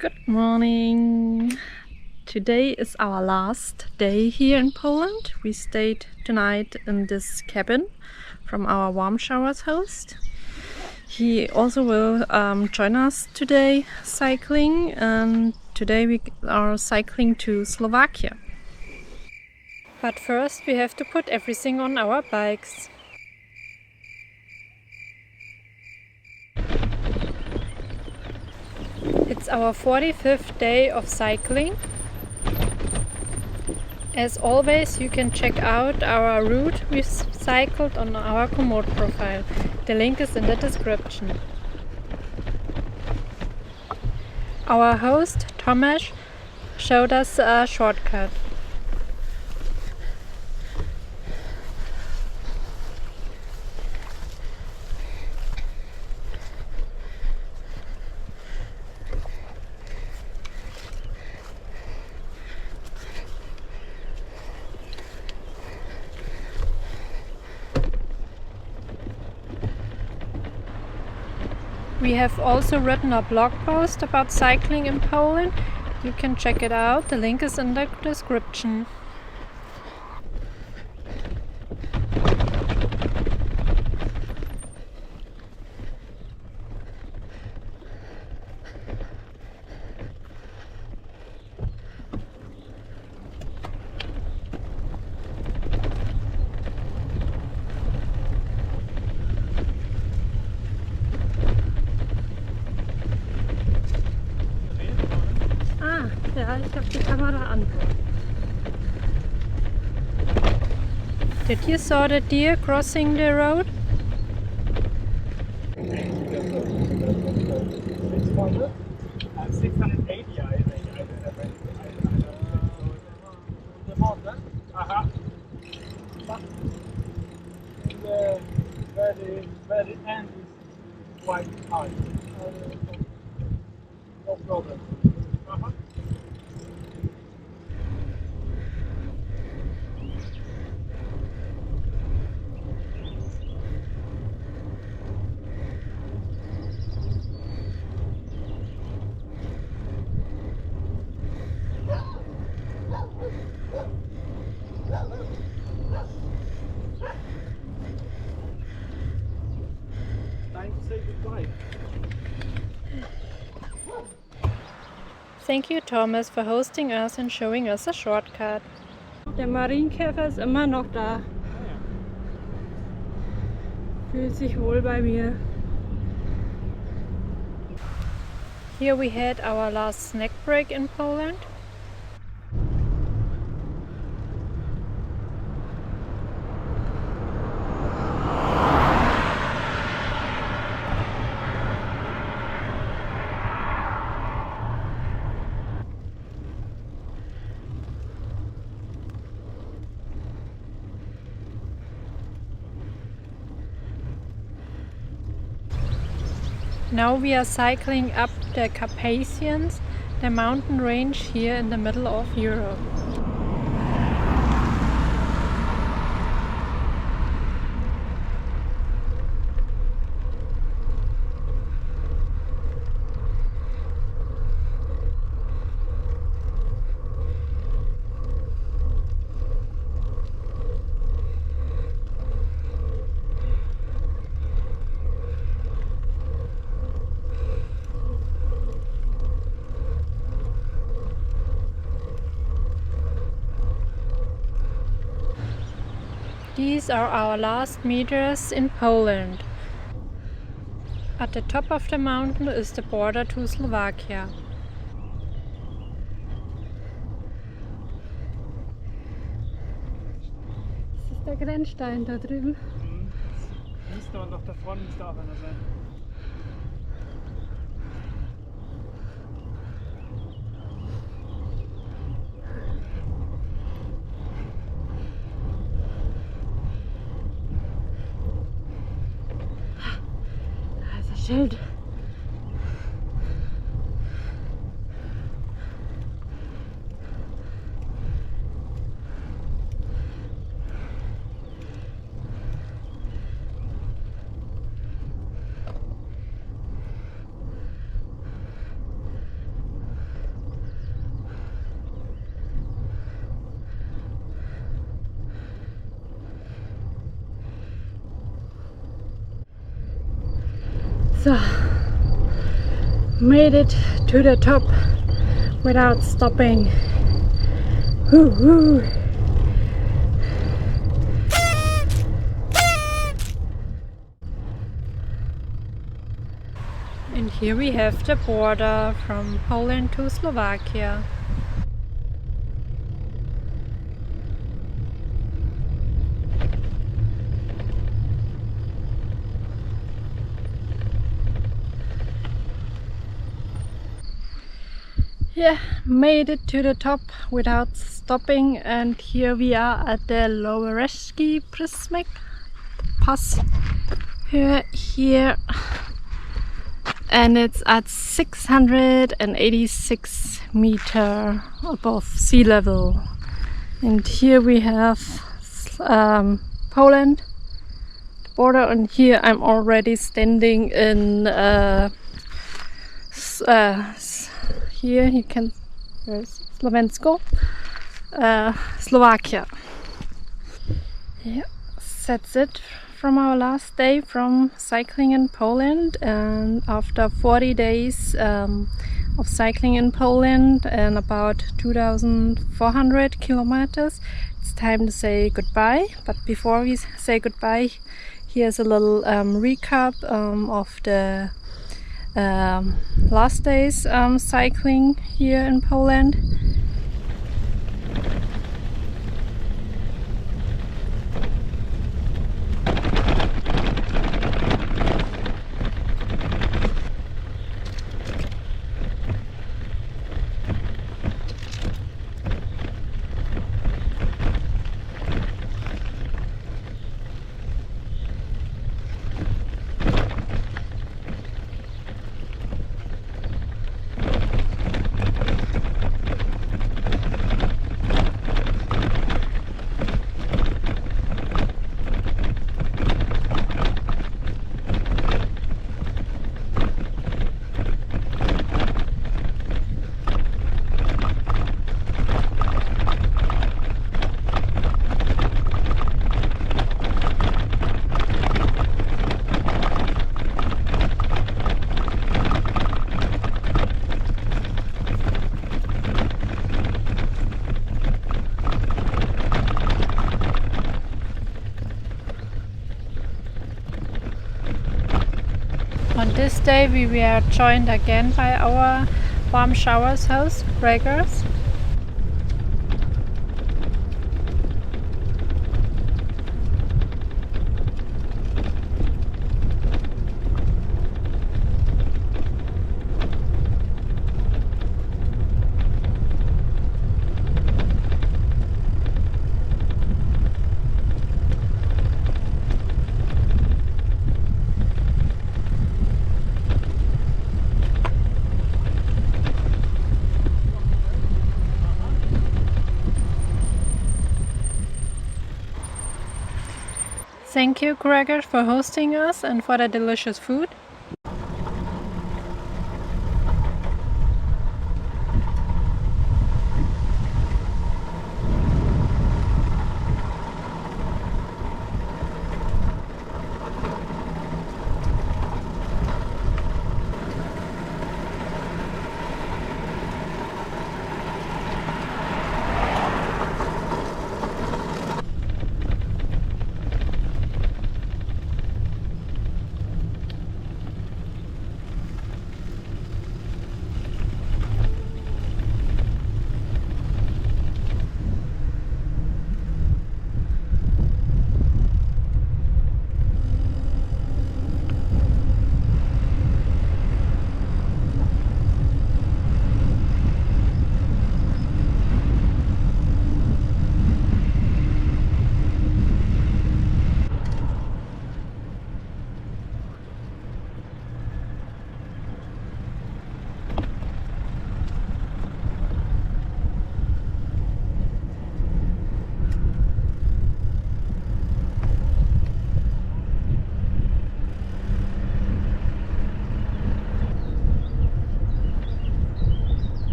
Good morning! Today is our last day here in Poland. We stayed tonight in this cabin from our warm showers host. He also will join us today cycling, and today we are cycling to Slovakia. But first we have to put everything on our bikes. It's our 45th day of cycling. As always, you can check out our route we cycled on our Komoot profile. The link is in the description. Our host, Tomasz, showed us a shortcut. We have also written a blog post about cycling in Poland. You can check it out, the link is in the description. Ja, ich habe die Kamera an. Did you saw the deer crossing the road? I'm 680, I think. The mountain? Aha. And the very end is quite high. No problem. Aha. Time to say goodbye. Thank you, Thomas, for hosting us and showing us a shortcut. Der Marienkäfer ist immer noch da. Fühlt sich wohl bei mir. Here we had our last snack break in Poland. Now we are cycling up the Carpathians, the mountain range here in the middle of Europe. These are our last meters in Poland. At the top of the mountain is the border to Slovakia. Das ist der Grenzstein da drüben. Müsste man noch da vorne müsste auch einer sein. Schild. So, made it to the top without stopping. Woo-hoo. And here we have the border from Poland to Slovakia. Yeah, made it to the top without stopping, and here we are at the Lowerski Prismic Pass here, and it's at 686 meters above sea level. And here we have Poland border, and here I'm already standing in here you can, there's Slovensko, Slovakia. Yeah, that's it from our last day from cycling in Poland. And after 40 days of cycling in Poland and about 2,400 kilometers, it's time to say goodbye. But before we say goodbye, here's a little recap of the last day's cycling here in Poland. On this day we were joined again by our warm showers host, Gregors. Thank you, Gregor, for hosting us and for the delicious food.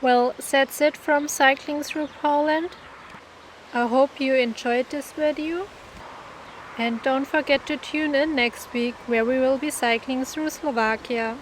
Well, that's it from cycling through Poland. I hope you enjoyed this video. And don't forget to tune in next week where we will be cycling through Slovakia.